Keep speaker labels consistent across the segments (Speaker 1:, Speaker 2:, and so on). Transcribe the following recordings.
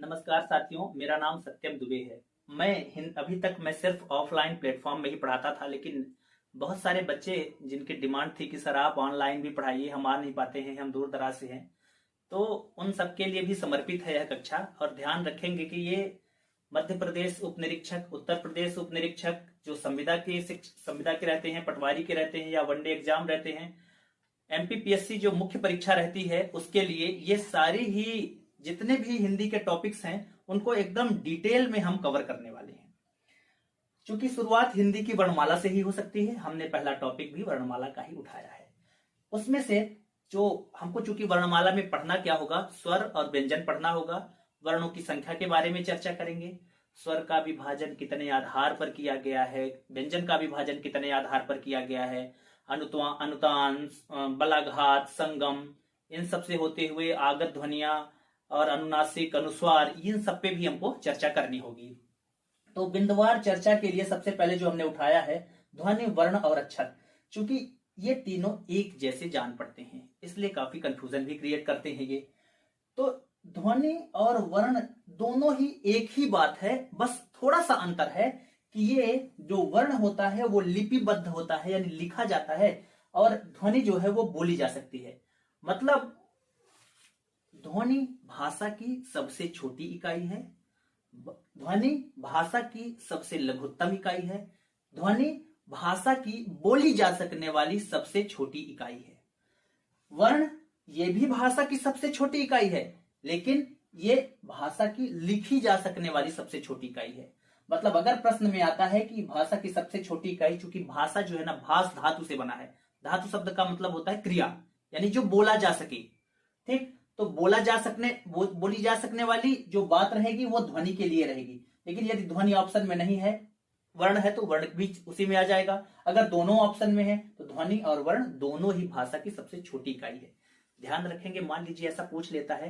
Speaker 1: नमस्कार साथियों, मेरा नाम सत्यम दुबे है। अभी तक मैं सिर्फ ऑफलाइन प्लेटफॉर्म में ही पढ़ाता था, लेकिन बहुत सारे बच्चे जिनकी डिमांड थी कि सर आप ऑनलाइन भी पढ़ाइए, हम आ नहीं पाते हैं, हम दूर दराज से हैं, तो उन सबके लिए भी समर्पित है यह कक्षा। और ध्यान रखेंगे कि ये मध्य प्रदेश उप निरीक्षक, उत्तर प्रदेश उप निरीक्षक, जो संविदा के रहते हैं, पटवारी के रहते हैं या वनडे एग्जाम रहते हैं, एमपीपीएससी जो मुख्य परीक्षा रहती है उसके लिए ये सारी ही जितने भी हिंदी के टॉपिक्स हैं उनको एकदम डिटेल में हम कवर करने वाले हैं। क्योंकि शुरुआत हिंदी की वर्णमाला से ही हो सकती है, हमने पहला टॉपिक भी वर्णमाला का ही उठाया है। उसमें से जो हमको चूंकि वर्णमाला में पढ़ना क्या होगा, स्वर और व्यंजन पढ़ना होगा। वर्णों की संख्या के बारे में चर्चा करेंगे, स्वर का विभाजन कितने आधार पर किया गया है, व्यंजन का विभाजन कितने आधार पर किया गया है, अनुतांश, बलाघात, संगम, इन सब से होते हुए आगत ध्वनियां और अनुनासिक, अनुस्वार, इन सब पे भी हमको चर्चा करनी होगी। तो बिंदुवार चर्चा के लिए सबसे पहले जो हमने उठाया है ध्वनि, वर्ण और अक्षर। चूंकि ये तीनों एक जैसे जान पड़ते हैं इसलिए काफी कंफ्यूजन भी क्रिएट करते हैं ये। तो ध्वनि और वर्ण दोनों ही एक ही बात है, बस थोड़ा सा अंतर है कि ये जो वर्ण होता है वो लिपिबद्ध होता है, यानी लिखा जाता है, और ध्वनि जो है वो बोली जा सकती है। मतलब ध्वनि भाषा की सबसे छोटी इकाई है, ध्वनि भाषा की सबसे लघुत्तम इकाई है, ध्वनि भाषा की बोली जा सकने वाली सबसे छोटी इकाई है। वर्ण ये भी भाषा की सबसे छोटी इकाई है, लेकिन ये भाषा की लिखी जा सकने वाली सबसे छोटी इकाई है। मतलब अगर प्रश्न में आता है कि भाषा की सबसे छोटी इकाई, चूंकि भाषा जो है ना भाष धातु से बना है, धातु शब्द का मतलब होता है क्रिया, यानी जो बोला जा सके। ठीक, तो बोली जा सकने वाली जो बात रहेगी वो ध्वनि के लिए रहेगी। लेकिन यदि ध्वनि ऑप्शन में नहीं है, वर्ण है, तो वर्ण भी उसी में आ जाएगा। अगर दोनों ऑप्शन में है तो ध्वनि और वर्ण दोनों ही भाषा की सबसे छोटी इकाई है। ध्यान रखेंगे, मान लीजिए ऐसा पूछ लेता है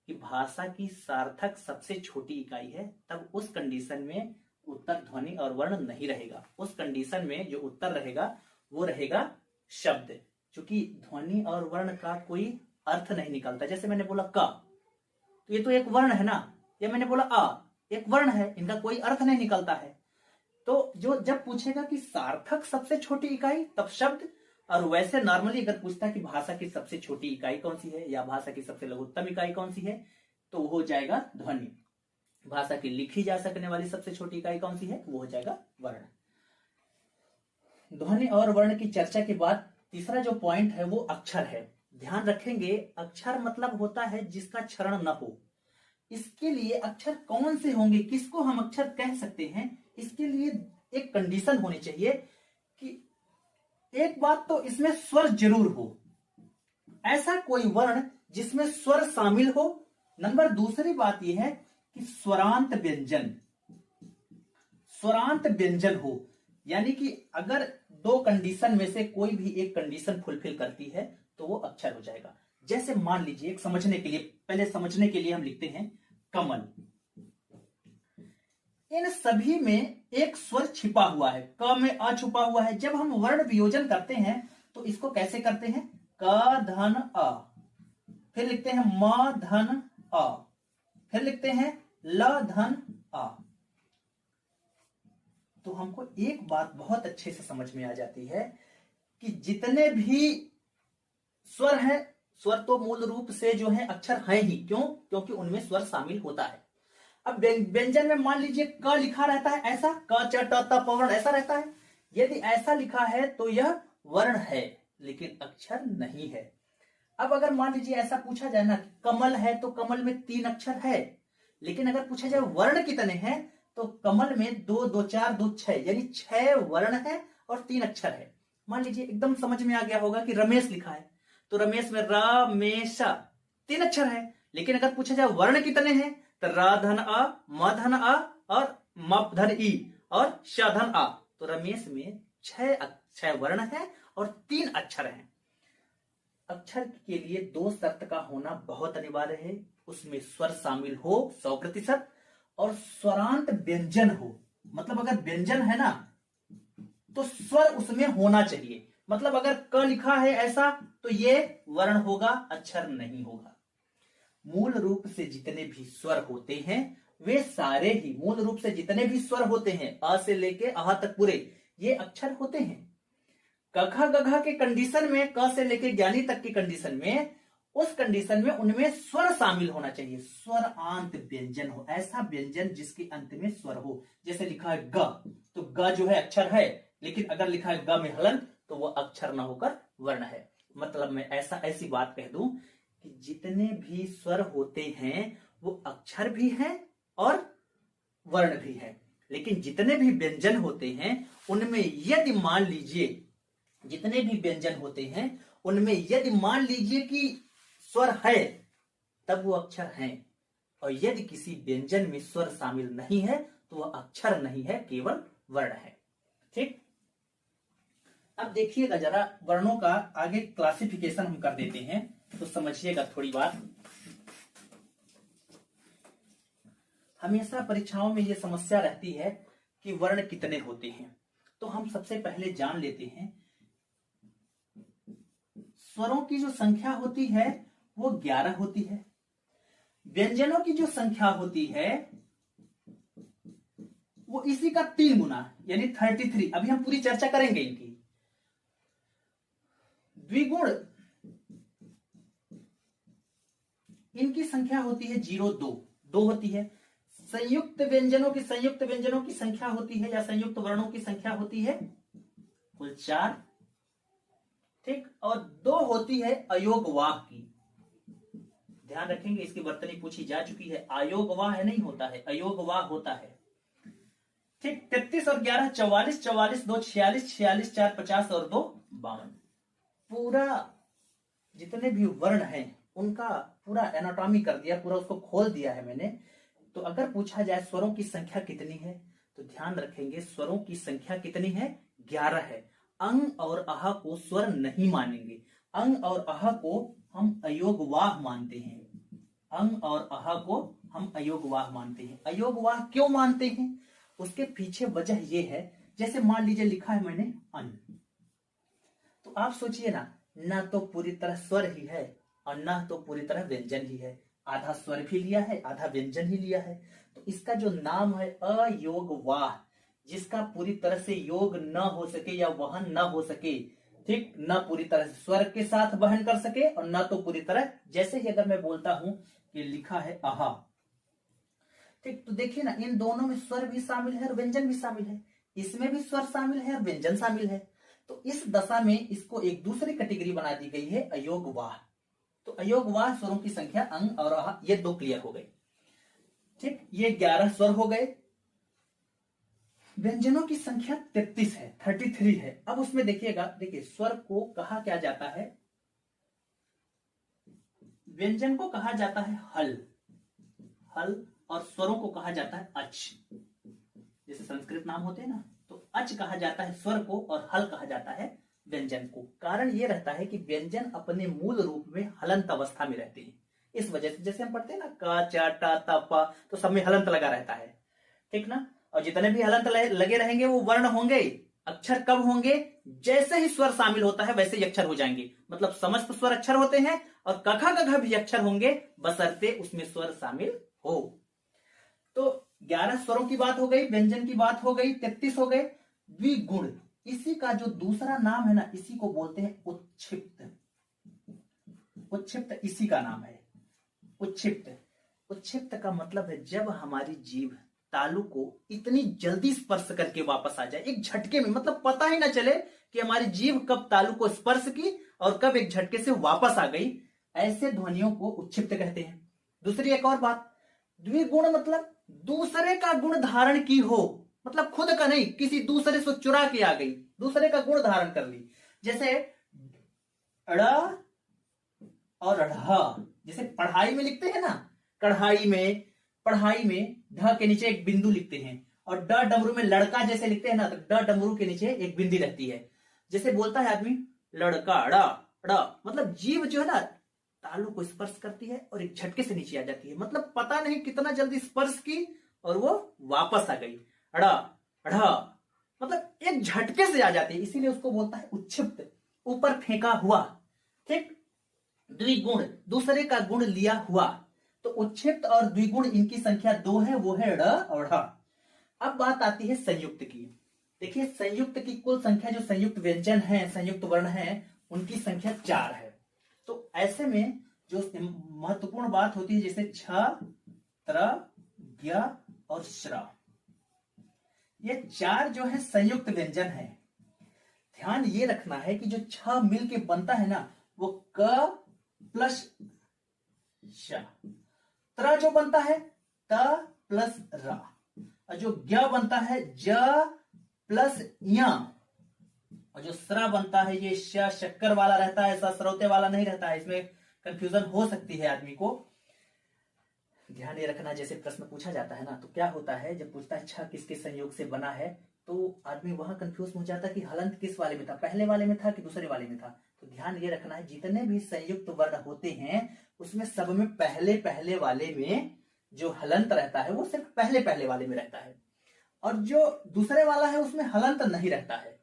Speaker 1: कि भाषा की सार्थक सबसे छोटी इकाई है, तब उस कंडीशन में उत्तर ध्वनि और वर्ण नहीं रहेगा। उस कंडीशन में जो उत्तर रहेगा वो रहेगा शब्द। क्योंकि ध्वनि और वर्ण का कोई अर्थ नहीं निकलता। जैसे मैंने बोला क, तो ये तो एक वर्ण है ना, या मैंने बोला आ, एक वर्ण है, इनका कोई अर्थ नहीं निकलता है। तो जो जब पूछेगा कि सार्थक सबसे छोटी इकाई तब शब्द, और वैसे नॉर्मली अगर पूछता कि भाषा की सबसे छोटी इकाई कौन सी है या भाषा की सबसे लघुत्तम इकाई कौन सी है, तो वो हो जाएगा ध्वनि। भाषा की लिखी जा सकने वाली सबसे छोटी इकाई कौन सी है, वो हो जाएगा वर्ण। ध्वनि और वर्ण की चर्चा के बाद तीसरा जो पॉइंट है वो अक्षर है। ध्यान रखेंगे, अक्षर मतलब होता है जिसका क्षरण न हो। इसके लिए अक्षर कौन से होंगे, किसको हम अक्षर कह सकते हैं, इसके लिए एक कंडीशन होनी चाहिए कि एक बात तो इसमें स्वर जरूर हो, ऐसा कोई वर्ण जिसमें स्वर शामिल हो। नंबर दूसरी बात यह है कि स्वरांत व्यंजन हो, यानी कि अगर दो कंडीशन में से कोई भी एक कंडीशन फुलफिल करती है तो वो अक्षर हो जाएगा। जैसे मान लीजिए, एक समझने के लिए हम लिखते हैं कमल। इन सभी में एक स्वर छिपा हुआ है, क में अ छुपा हुआ है। जब हम वर्ण वियोजन करते हैं तो इसको कैसे करते हैं, क धन अ, फिर लिखते हैं म धन अ, फिर लिखते हैं ल धन अ। तो हमको एक बात बहुत अच्छे से समझ में आ जाती है कि जितने भी स्वर है, स्वर तो मूल रूप से जो है अक्षर है ही, क्यों, क्योंकि उनमें स्वर शामिल होता है। अब व्यंजन में मान लीजिए क लिखा रहता है, ऐसा क च ट त प वर्ण ऐसा रहता है। यदि ऐसा लिखा है तो यह वर्ण है, लेकिन अक्षर नहीं है। अब अगर मान लीजिए ऐसा पूछा जाए ना, कमल है तो कमल में 3 अक्षर है, लेकिन अगर पूछा जाए वर्ण कितने हैं, तो कमल में 2 2 4 2 6, यानी 6 वर्ण है और 3 अक्षर है। मान लीजिए एकदम समझ में आ गया होगा कि रमेश लिखा है, तो रमेश में रमेश 3 अक्षर है, लेकिन अगर पूछा जाए वर्ण कितने हैं, तो रा धन अ, म धन अ और म धन ई और श धन आ, तो रमेश में 6 वर्ण है और 3 अक्षर हैं। अक्षर के लिए 2 शर्त का होना बहुत अनिवार्य है, उसमें स्वर शामिल हो 100% और स्वरांत व्यंजन हो। मतलब अगर व्यंजन है ना तो स्वर उसमें होना चाहिए। मतलब अगर क लिखा है ऐसा तो ये वर्ण होगा, अक्षर नहीं होगा। मूल रूप से जितने भी स्वर होते हैं वे सारे ही मूल रूप से जितने भी स्वर होते हैं अ से लेके अह तक पूरे ये अक्षर होते हैं। कखा गघा के कंडीशन में क से लेके ज्ञानी तक की कंडीशन में उस कंडीशन में उनमें स्वर शामिल होना चाहिए, स्वर आंत व्यंजन हो, ऐसा व्यंजन जिसके अंत में स्वर हो। जैसे लिखा है ग, तो ग जो है अक्षर है, लेकिन अगर लिखा है ग में हलंत तो वह अक्षर ना होकर वर्ण है। मतलब मैं ऐसी बात कह दूं कि जितने भी स्वर होते हैं वो अक्षर भी हैं और वर्ण भी है। लेकिन जितने भी व्यंजन होते हैं उनमें यदि मान लीजिए जितने भी व्यंजन होते हैं उनमें यदि मान लीजिए कि स्वर है तब वो अक्षर हैं, और यदि किसी व्यंजन में स्वर शामिल नहीं है तो वह अक्षर नहीं है, केवल वर्ण है। ठीक, अब देखिएगा जरा वर्णों का आगे क्लासिफिकेशन हम कर देते हैं तो समझिएगा थोड़ी बात। हमेशा परीक्षाओं में यह समस्या रहती है कि वर्ण कितने होते हैं, तो हम सबसे पहले जान लेते हैं स्वरों की जो संख्या होती है वो 11 होती है। व्यंजनों की जो संख्या होती है वो इसी का 3 गुना यानी 33। अभी हम पूरी चर्चा करेंगे इनकी। द्विगुण इनकी संख्या होती है 0, 2 होती है। संयुक्त व्यंजनों की संख्या होती है या संयुक्त वर्णों की संख्या होती है कुल 4। ठीक, और 2 होती है अयोगवाह की। ध्यान रखेंगे इसकी वर्तनी पूछी जा चुकी है, अयोगवाह नहीं होता है, अयोगवाह होता है। ठीक, 33 और 11 44, 44 2 46, 46 4 50 और 2 52। पूरा जितने भी वर्ण हैं उनका पूरा एनाटॉमी कर दिया, पूरा उसको खोल दिया है मैंने। तो अगर पूछा जाए स्वरों की संख्या कितनी है तो ध्यान रखेंगे स्वरों की संख्या कितनी है, 11 है। अंग और आह को स्वर नहीं मानेंगे, अंग और आह को हम अयोगवाह मानते हैं। अंग और आह को हम अयोगवाह मानते हैं। अयोगवाह क्यों मानते हैं उसके पीछे वजह यह है, जैसे मान लीजिए लिखा है मैंने अन्न, तो आप सोचिए ना तो पूरी तरह स्वर ही है और ना तो पूरी तरह व्यंजन ही है, आधा स्वर भी लिया है आधा व्यंजन ही लिया है। तो इसका जो नाम है अयोगवाह, जिसका पूरी तरह से योग न हो सके या वहन न हो सके। ठीक, न पूरी तरह से स्वर के साथ वहन कर सके और न तो पूरी तरह, जैसे ही अगर मैं बोलता हूं कि लिखा है आहा, ठीक, तो देखिए ना इन दोनों में स्वर भी शामिल है और व्यंजन भी शामिल है, इसमें भी स्वर शामिल है और व्यंजन शामिल है। तो इस दशा में इसको एक दूसरी कैटेगरी बना दी गई है अयोगवाह। तो अयोगवाह स्वरों की संख्या अंग और आह, ये 2 क्लियर हो गए। ठीक, ये 11 स्वर हो गए। व्यंजनों की संख्या 33 है, 33 है। अब उसमें देखिएगा, देखिए स्वर को कहा क्या जाता है, व्यंजन को कहा जाता है हल, और स्वरों को कहा जाता है अच। जैसे संस्कृत नाम होते हैं ना, तो अच कहा जाता है स्वर को और हल कहा जाता है व्यंजन को। कारण यह रहता है कि व्यंजन अपने मूल रूप में हलंत अवस्था में रहते हैं। इस वजह से जैसे हम पढ़ते हैं ना का चा टा ता पा, तो सब में हलंत लगा रहता है। ठीक ना, और जितने भी हलंत लगे रहेंगे वो वर्ण होंगे। अक्षर कब होंगे, जैसे ही स्वर शामिल होता है वैसे ही अक्षर हो जाएंगे। मतलब समस्त स्वर अक्षर होते हैं और कखा गघा भी अक्षर होंगे बशर्ते उसमें स्वर शामिल हो। तो 11 स्वरों की बात हो गई, व्यंजन की बात हो गई, 33 हो गए। द्विगुण, इसी का जो दूसरा नाम है ना, इसी को बोलते हैं उच्छिप्त। उच्छिप्त इसी का नाम है, उच्छिप्त। उच्छिप्त का मतलब है जब हमारी जीभ तालु को इतनी जल्दी स्पर्श करके वापस आ जाए, एक झटके में, मतलब पता ही ना चले कि हमारी जीभ कब तालु को स्पर्श की और कब एक झटके से वापस आ गई, ऐसे ध्वनियों को उच्छिप्त कहते हैं। दूसरी एक और बात, द्विगुण मतलब दूसरे का गुण धारण की हो, मतलब खुद का नहीं, किसी दूसरे से चुरा के आ गई, दूसरे का गुण धारण कर ली। जैसे ड़ और ढ़, जैसे पढ़ाई में लिखते हैं ना, पढ़ाई में ढ के नीचे एक बिंदु लिखते हैं, और ड डमरू में लड़का जैसे लिखते हैं ना, तो ड डमरू के नीचे एक बिंदी रहती है। जैसे बोलता है आदमी लड़का ड़, मतलब जीभ जो है ना तालु को स्पर्श करती है और एक झटके से नीचे आ जाती है, मतलब पता नहीं कितना जल्दी स्पर्श की और वो वापस आ गई। ढ़ मतलब एक झटके से आ जाती है, इसीलिए उसको बोलता है उच्छिप्त, ऊपर फेंका हुआ। ठीक, द्विगुण दूसरे का गुण लिया हुआ। तो उच्छिष्ट और द्विगुण इनकी संख्या 2 है, वो है ड़ और ढ़। अब बात आती है संयुक्त की। देखिए संयुक्त की कुल संख्या, जो संयुक्त व्यंजन है, संयुक्त वर्ण है, उनकी संख्या 4 है। तो ऐसे में जो महत्वपूर्ण बात होती है, जैसे छ, त्र, ज्ञ और श्र, ये 4 जो है संयुक्त व्यंजन है। ध्यान ये रखना है कि जो छ मिल के बनता है ना, वो क प्लस श, त्र जो बनता है त प्लस र, और जो ज्ञ बनता है ज प्लस य, और जो श्र बनता है ये श शक्कर वाला रहता है, ऐसा श्रोते वाला नहीं रहता है। इसमें कंफ्यूजन हो सकती है आदमी को। ध्यान ये रखना, जैसे प्रश्न पूछा जाता है ना, तो क्या होता है जब पूछता है छ किसके संयोग से बना है, तो आदमी वहां कंफ्यूज हो जाता है कि हलंत किस वाले में था, पहले वाले में था कि दूसरे वाले में था। तो ध्यान ये रखना है, जितने भी संयुक्त वर्ण होते हैं उसमें सब में पहले पहले वाले में जो हलंत रहता है वो सिर्फ पहले पहले वाले में रहता है, और जो दूसरे वाला है उसमें हलंत नहीं रहता है।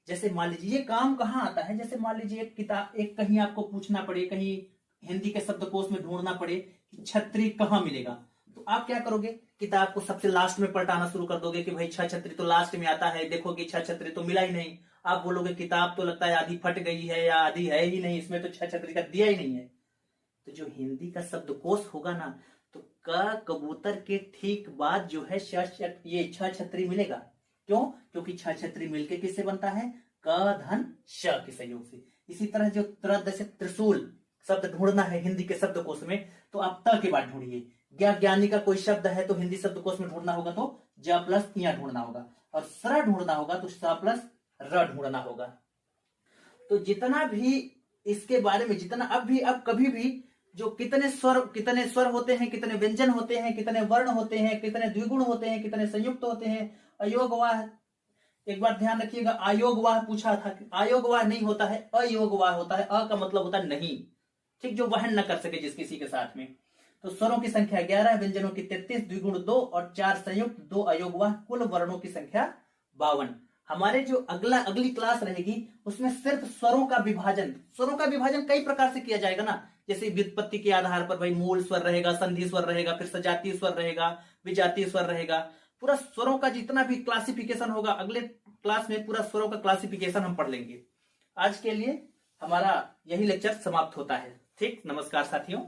Speaker 1: जैसे मान लीजिए ये काम कहाँ आता है, जैसे मान लीजिए एक किताब, एक कहीं आपको पूछना पड़े, कहीं हिंदी के शब्दकोश में ढूंढना पड़े कि छतरी कहाँ मिलेगा, तो आप क्या करोगे, किताब को सबसे लास्ट में पलटाना शुरू कर दोगे कि भाई छ छतरी तो लास्ट में आता है, देखो कि छ छतरी तो मिला ही नहीं। आप बोलोगे किताब तो लगता है आधी फट गई है या आधी है ही नहीं, इसमें तो छ छतरी का दिया ही नहीं है। तो जो हिंदी का शब्दकोश होगा ना, तो क कबूतर के ठीक बाद जो है ये छ छतरी मिलेगा। क्यों? क्योंकि छ छतरी मिलके किससे बनता है, क धन श के संयोग से। इसी तरह जो त्रिशूल शब्द ढूंढना है हिंदी के शब्दकोश में, तो आप त के बाद ढूंढिए। ज्ञानी का कोई शब्द है तो हिंदी शब्दकोश में ढूंढना होगा तो ज प्लस या ढूंढना होगा, और स्र ढूंढना होगा तो स प्लस र ढूंढना होगा। तो जितना भी इसके बारे में, जितना अब कभी भी जो कितने स्वर होते हैं, कितने व्यंजन होते हैं, कितने वर्ण होते हैं, कितने द्विगुण होते हैं, कितने संयुक्त होते हैं, अयोगवाह, एक बार ध्यान रखिएगा, अयोगवाह पूछा था, अयोगवाह नहीं होता है, अयोगवाह होता है। अ का मतलब होता है नहीं, ठीक, जो वहन न कर सके जिस किसी के साथ में। तो स्वरों की संख्या 11, व्यंजनों की 33, द्विगुण 2 और 4 संयुक्त 2 अयोगवाह, कुल वर्णों की संख्या 52। हमारे जो अगली क्लास रहेगी उसमें सिर्फ स्वरों का विभाजन कई प्रकार से किया जाएगा ना, जैसे व्युत्पत्ति के आधार पर, भाई मूल स्वर रहेगा, संधि स्वर रहेगा, फिर सजातीय स्वर रहेगा, विजातीय स्वर रहेगा, पूरा स्वरों का जितना भी क्लासिफिकेशन होगा अगले क्लास में पूरा स्वरों का क्लासिफिकेशन हम पढ़ लेंगे। आज के लिए हमारा यही लेक्चर समाप्त होता है। ठीक, नमस्कार साथियों।